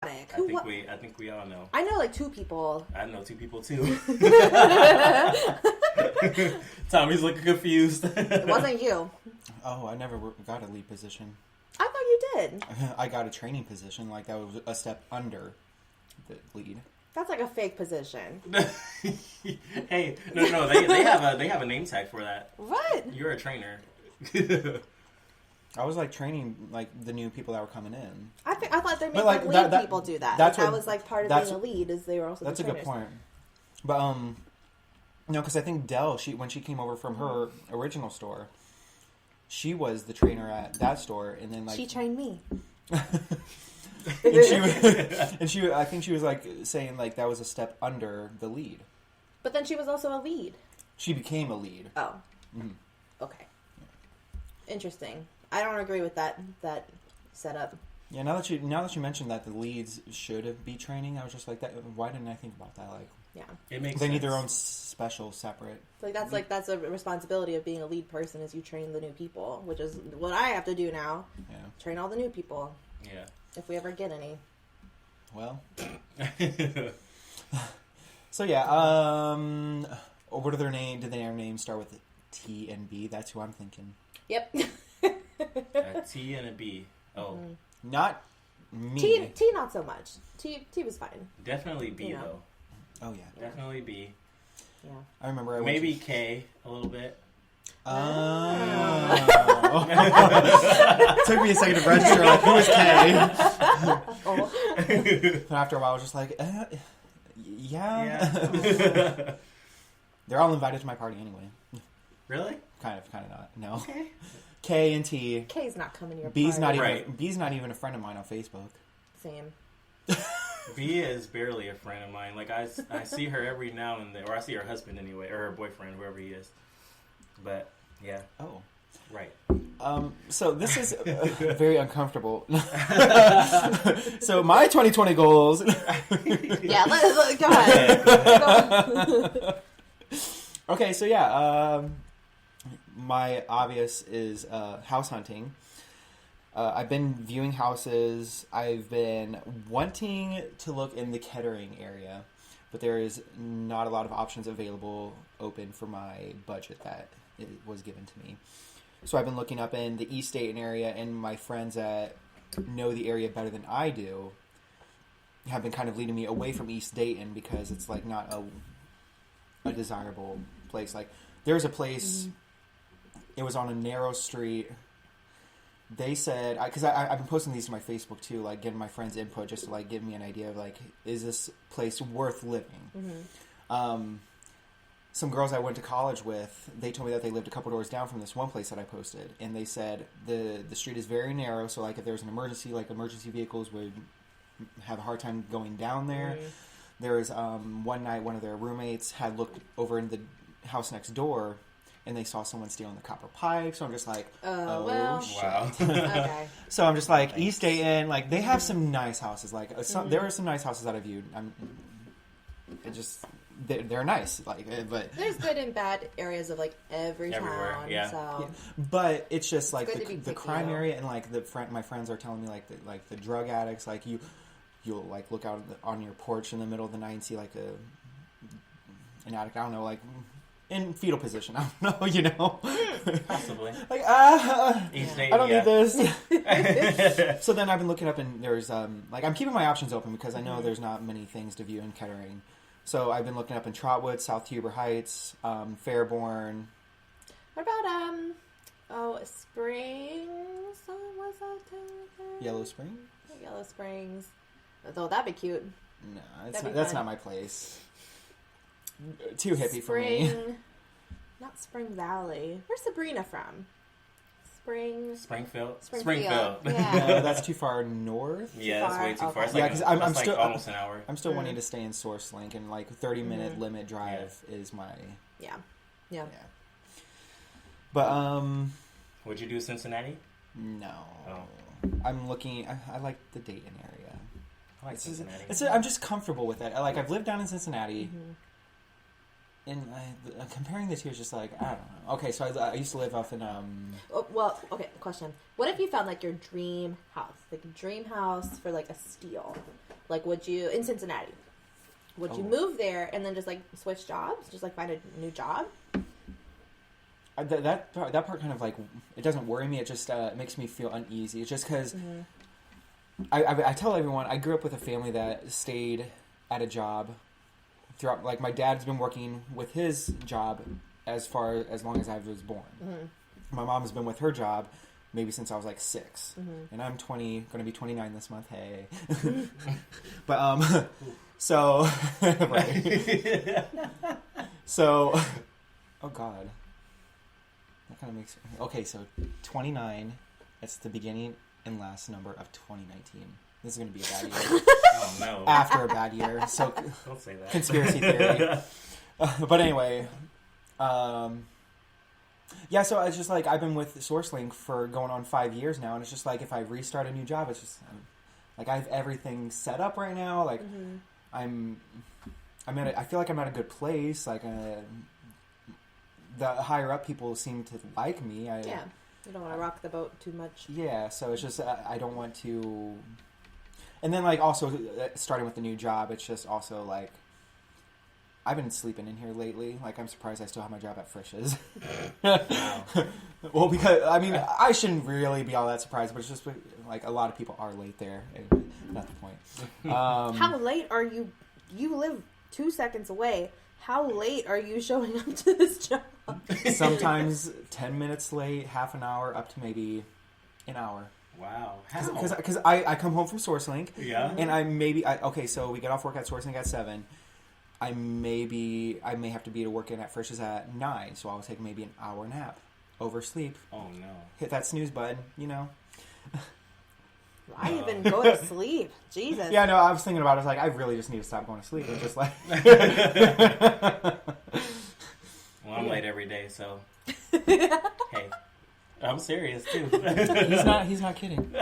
I think we all know. I know like 2 people. I know 2 people too. Tommy's looking confused. It wasn't you. Oh, I never got a lead position. I thought you did. I got a training position, like that was a step under the lead. That's like a fake position. Hey, no, they have a name tag for that. What? You're a trainer. I was like training like the new people that were coming in. I thought they made like, lead people do that. That's that was like part of being a lead. Is they were also. That's the a good point. But no, because I think Dell, when she came over from her original store, she was the trainer at that store, and then like she trained me. and she I think she was like saying like that was a step under the lead. But then she was also a lead. She became a lead. Oh. Mm-hmm. Okay. Interesting. I don't agree with that setup. Yeah, now that you mentioned that the leads should be training, I was just like that. Why didn't I think about that? Like, yeah, it makes. They sense. need their own special separate. That's a responsibility of being a lead person is you train the new people, which is what I have to do now. Yeah, train all the new people. Yeah, if we ever get any. Well. So yeah, what are their name? Did their names start with T and B? That's who I'm thinking. Yep. A T and a B. Oh. Mm-hmm. Not me. T not so much. T was fine. Definitely B though. Oh yeah. Definitely B. Yeah. I remember maybe K a little bit. Oh. Took me a second to register like who is K? And after a while I was just like, yeah. They're all invited to my party anyway. Really? Kind of not. No. Okay. K and T. K's not coming to your B's party. B's not even a friend of mine on Facebook. Same. B is barely a friend of mine. Like I see her every now and then, or I see her husband anyway, or her boyfriend, whoever he is. But yeah. Oh. Right. So this is very uncomfortable. So my 2020 goals. Yeah, go ahead. Okay, so yeah, my obvious is house hunting. I've been viewing houses. I've been wanting to look in the Kettering area, but there is not a lot of options available open for my budget that it was given to me. So I've been looking up in the East Dayton area, and my friends that know the area better than I do have been kind of leading me away from East Dayton because it's like not a desirable place. Like there's a place, it was on a narrow street. They said, because I've been posting these to my Facebook too, like getting my friends' input just to like give me an idea of like, is this place worth living? Mm-hmm. Some girls I went to college with, they told me that they lived a couple doors down from this one place that I posted, and they said the street is very narrow, so like if there was an emergency, like emergency vehicles would have a hard time going down there. Mm-hmm. There was one night one of their roommates had looked over in the house next door, and they saw someone stealing the copper pipe. So I'm just like, well, shit. Wow. Okay. So I'm just like, East Dayton, like they have some nice houses. Like there are some nice houses that I viewed. They're nice. Like, but there's good and bad areas of like everywhere, town. Yeah. So. Yeah. But it's just like the crime out. area, and like my friends are telling me like the drug addicts, like you'll like look out on your porch in the middle of the night and see like an addict. I don't know, like in fetal position. I don't know, you know. Possibly. Like Each day, I don't need this. So then I've been looking up, and there's like I'm keeping my options open because I know there's not many things to view in Kettering. So I've been looking up in Trotwood, South Huber Heights, Fairborn. What about Springs? What's that? Yellow Springs? Yellow Springs. Oh, that'd be cute. No, that's not my place. Too hippie for me. Not Spring Valley. Where's Sabrina from? Springfield. Yeah. No, that's too far north. Yeah, that's way too far. It's because I'm still almost an hour. I'm still wanting to stay in Source Link, and like 30-minute limit drive is my yeah. But would you do Cincinnati? No. Oh. I'm looking. I like the Dayton area. I like Cincinnati. I'm just comfortable with it. Like I've lived down in Cincinnati. Mm-hmm. And comparing the two is just like, I don't know. Okay, so I used to live off in okay, question. What if you found like your dream house? Like a dream house for like a steal. Like, would you, in Cincinnati, would you move there and then just, like, switch jobs? Just, like, find a new job? That part kind of, like, it doesn't worry me. It just makes me feel uneasy. It's just because I tell everyone, I grew up with a family that stayed at a job throughout. Like, my dad's been working with his job as long as I was born. My mom's been with her job maybe since I was like 6, and I'm 20, going to be 29 this month. Hey, but so right, so oh god, that kind of makes okay. So 29, it's the beginning and last number of 2019. This is going to be a bad year. Oh no! After a bad year, so don't say that. Conspiracy theory. But anyway. Yeah, so it's just like I've been with SourceLink for going on 5 years now, and it's just like if I restart a new job, it's just like I have everything set up right now. Like I feel like I'm at a good place. Like the higher up people seem to like me. You don't want to rock the boat too much. Yeah, so it's just I don't want to. And then like also starting with the new job, it's just also like. I've been sleeping in here lately. Like, I'm surprised I still have my job at Frisch's. Well, because, I mean, I shouldn't really be all that surprised, but it's just, like, a lot of people are late there. Not the point. How late are you? You live 2 seconds away. How late are you showing up to this job? Sometimes 10 minutes late, half an hour, up to maybe an hour. Wow. Because I come home from SourceLink. Yeah. And okay, so we get off work at SourceLink at 7. I may have to be to work in at Frisch's at 9, so I'll take maybe an hour nap, oversleep. Oh no! Hit that snooze button, you know. Why even go to sleep? Jesus. Yeah, no, I was thinking about it. I was like, I really just need to stop going to sleep. And just like. Well, I'm late every day, so. Hey, I'm serious too. He's not kidding.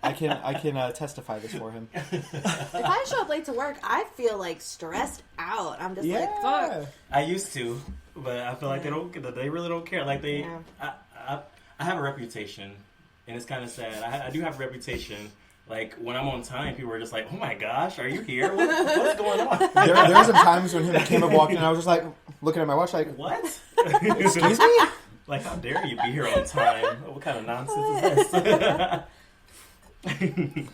I can testify this for him. If I show up late to work, I feel like stressed out. I'm just like, fuck. I used to, but I feel like they really don't care. Like they, I have a reputation, and it's kind of sad. I do have a reputation. Like when I'm on time, people are just like, "Oh my gosh, are you here? What's going on?" There are some times when him came and walked in, and I was just like looking at my watch, like, "What? Excuse me? Like, how dare you be here on time? What kind of nonsense is this?"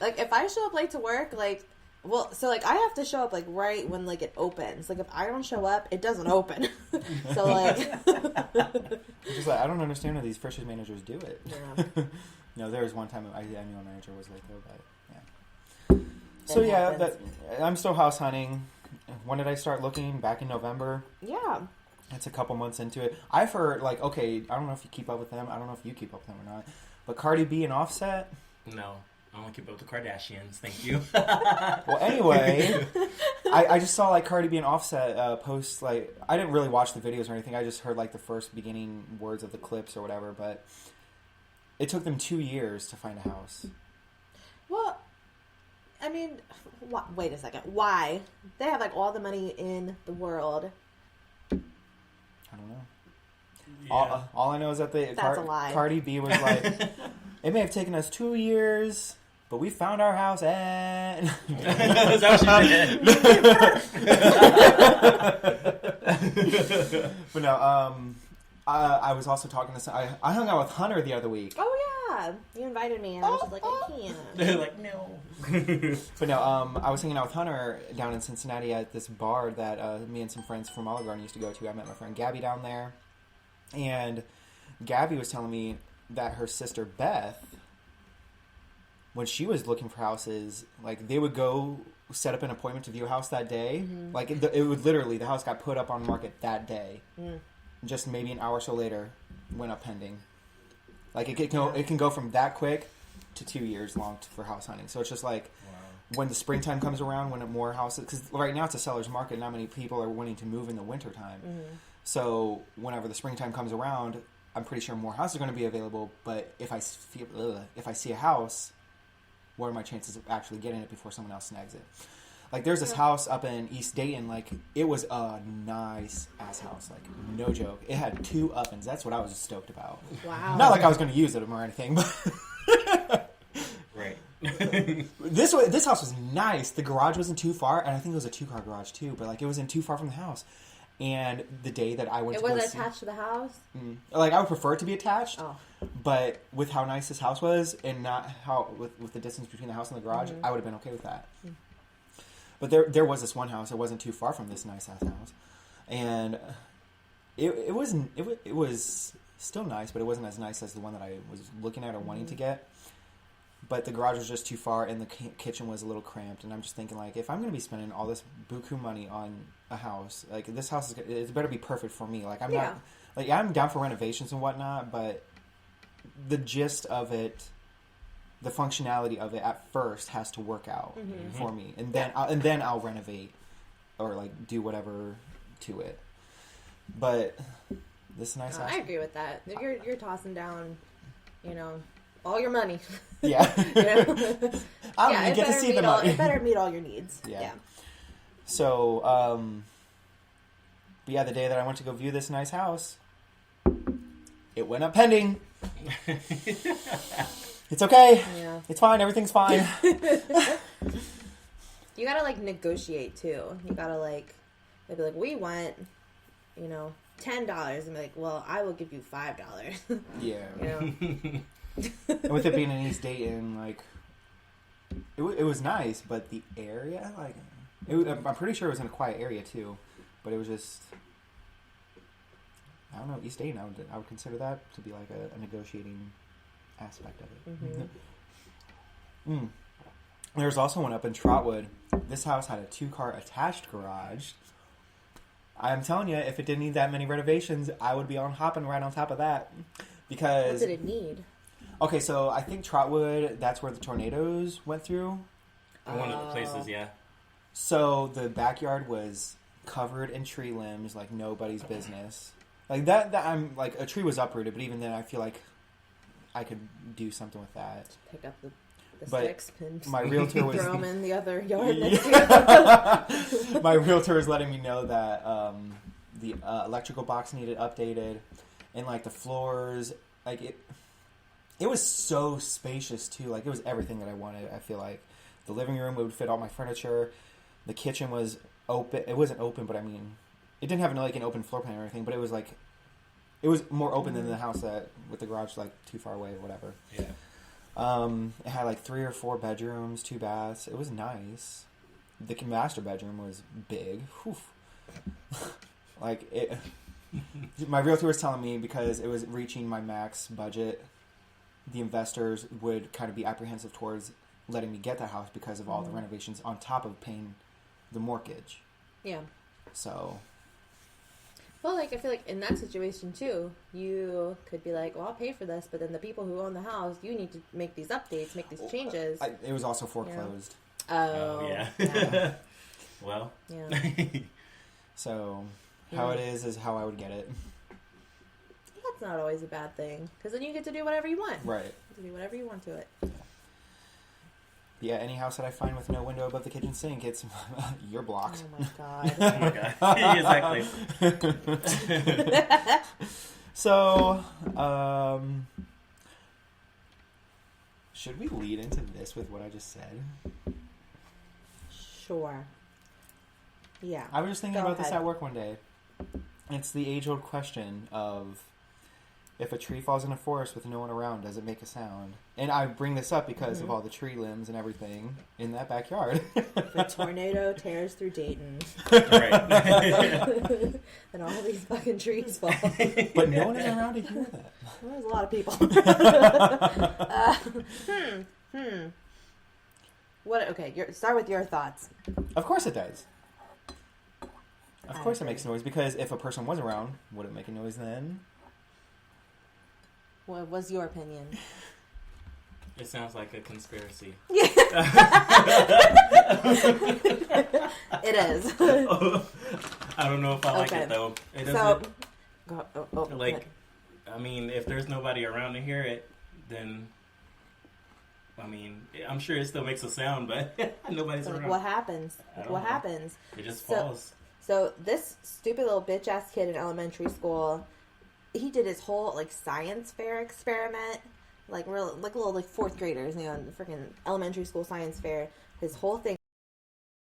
Like if I show up late to work, like I have to show up like right when like it opens. Like if I don't show up, it doesn't open. So like just like I don't understand how these Frisch's managers do it. Yeah. No, there was one time I knew a manager was late though, but yeah. So yeah, I'm still house hunting. When did I start looking? Back in November. Yeah. That's a couple months into it. I've heard like okay, I don't know if you keep up with them. I don't know if you keep up with them or not. But Cardi B and Offset. No. I don't keep up with the Kardashians. Thank you. Well, anyway, I just saw like Cardi B and Offset post like I didn't really watch the videos or anything. I just heard like the first beginning words of the clips or whatever. But it took them 2 years to find a house. Well, I mean, wait a second. Why? They have like all the money in the world. I don't know. Yeah. All I know is that That's a lie. Cardi B was like, it may have taken us 2 years. But we found our house at... Is that what she did? But no, I was also talking to... I hung out with Hunter the other week. Oh, yeah. You invited me, and I was just like, I can't. They're like, no. But no, I was hanging out with Hunter down in Cincinnati at this bar that me and some friends from Olive Garden used to go to. I met my friend Gabby down there. And Gabby was telling me that her sister Beth... when she was looking for houses, like, they would go set up an appointment to view a house that day. Mm-hmm. Like, it would literally, the house got put up on the market that day. Mm. Just maybe an hour or so later, went up pending. Like, it can go from that quick to 2 years long for house hunting. So it's just like, when the springtime comes around, when more houses... Because right now it's a seller's market, not many people are wanting to move in the wintertime. Mm-hmm. So whenever the springtime comes around, I'm pretty sure more houses are going to be available. But if I see a house... what are my chances of actually getting it before someone else snags it? Like, there's this house up in East Dayton. Like, it was a nice-ass house. Like, no joke. It had 2 ovens. That's what I was stoked about. Wow. Not like I was going to use it or anything, but... Right. This house was nice. The garage wasn't too far, and I think it was a 2-car garage too. But like, it wasn't too far from the house. And the day that I went, it wasn't attached to the house. Like, I would prefer it to be attached. Oh. But with how nice this house was, and not how with the distance between the house and the garage, I would have been okay with that. But there was this one house. It wasn't too far from this nice ass house, and it was still nice, but it wasn't as nice as the one that I was looking at or wanting to get. But the garage was just too far, and the kitchen was a little cramped. And I'm just thinking, like, if I'm going to be spending all this buku money on a house, like, this house it better be perfect for me. Like, I'm not, like, I'm down for renovations and whatnot, but the gist of it, the functionality of it at first has to work out for me, and then I'll renovate or like do whatever to it. But this nice house, I agree with that. If you're tossing down, all your money. Yeah. I don't even get to see the money. It better meet all your needs. Yeah. So, but yeah, the day that I went to go view this nice house, it went up pending. It's okay. Yeah. It's fine. Everything's fine. You gotta like negotiate too. You gotta they'd be like, we want, $10, and be like, well, I will give you $5. Yeah. And with it being in East Dayton, like, it was nice, but the area, like, I'm pretty sure it was in a quiet area too, but it was just, I don't know, East Dayton, I would consider that to be like a negotiating aspect of it. There's also one up in Trotwood. This house had a 2-car attached garage. I'm telling you, if it didn't need that many renovations, I would be hopping right on top of that. Because what did it need? Okay, so I think Trotwood, that's where the tornadoes went through. One of the places, yeah. So the backyard was covered in tree limbs like nobody's business. Like that I'm like, a tree was uprooted, but even then I feel like I could do something with that. Just pick up the sticks and my realtor was throw them in the other yard next to you. My realtor was letting me know that the electrical box needed updated, and like the floors, like it was so spacious too. Like, it was everything that I wanted. I feel like the living room would fit all my furniture. The kitchen was open. It wasn't open, but I mean, it didn't have an open floor plan or anything. But it was like, it was more open than the house with the garage like too far away or whatever. Yeah. It had like 3 or 4 bedrooms, 2 baths. It was nice. The master bedroom was big. Whew. Like it. My realtor was telling me, because it was reaching my max budget, the investors would kind of be apprehensive towards letting me get that house because of all the renovations on top of paying the mortgage. Yeah. So. Well, like, I feel like in that situation too, you could be like, well, I'll pay for this, but then the people who own the house, you need to make these updates, make these changes. It was also foreclosed. Oh, yeah. Well. Yeah. So, how it is how I would get it. That's not always a bad thing, because then you get to do whatever you want. Right. You can do whatever you want to it. Yeah, any house that I find with no window above the kitchen sink, you're blocked. Oh my god. Oh my god. Exactly. So, should we lead into this with what I just said? Sure. Yeah. I was just thinking about this at work one day. It's the age-old question of, if a tree falls in a forest with no one around, does it make a sound? And I bring this up because of all the tree limbs and everything in that backyard. The tornado tears through Dayton. Right. And all these fucking trees fall. But no one is around to hear that. Well, there's a lot of people. What? Okay, start with your thoughts. Of course it does. Of course it makes noise, because if a person was around, would it make a noise then? What was your opinion? It sounds like a conspiracy. It is. I don't know if I like it though. It doesn't. I mean, if there's nobody around to hear it, then I mean, I'm sure it still makes a sound, but nobody's around. What happens? What happens? It just falls. So this stupid little bitch ass kid in elementary school, he did his whole science fair experiment like little like fourth graders, in the freaking elementary school science fair. His whole thing